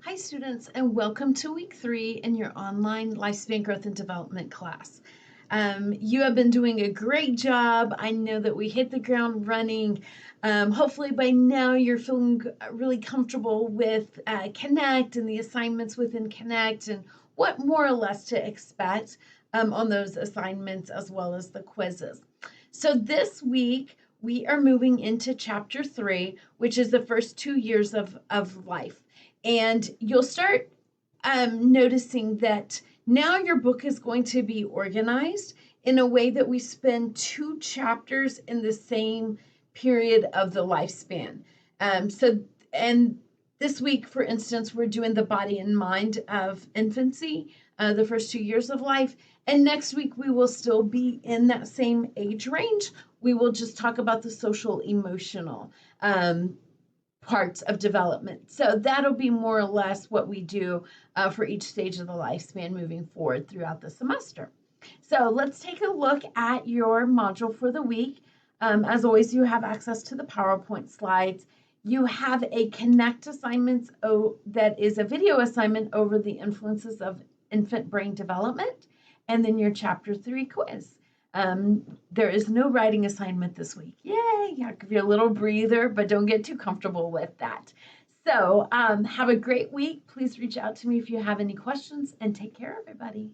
Hi, students, and welcome to week 3 in your online lifespan growth and development class. You have been doing a great job. I know that we hit the ground running. Hopefully, by now, you're feeling really comfortable with Connect and the assignments within Connect and what more or less to expect on those assignments as well as the quizzes. So, this week, we are moving into chapter 3, which is the first 2 years of life. And you'll start noticing that now your book is going to be organized in a way that we spend 2 chapters in the same period of the lifespan. And this week, for instance, we're doing the body and mind of infancy, the first 2 years of life. And next week, we will still be in that same age range. We will just talk about the social emotional parts of development. So that'll be more or less what we do for each stage of the lifespan moving forward throughout the semester. So let's take a look at your module for the week. As always, you have access to the PowerPoint slides. You have a Connect assignment that is a video assignment over the influences of infant brain development, and then your Chapter 3 quiz. There is no writing assignment this week. Yay! I'll give you a little breather, but don't get too comfortable with that. So have a great week. Please reach out to me if you have any questions, and take care, everybody.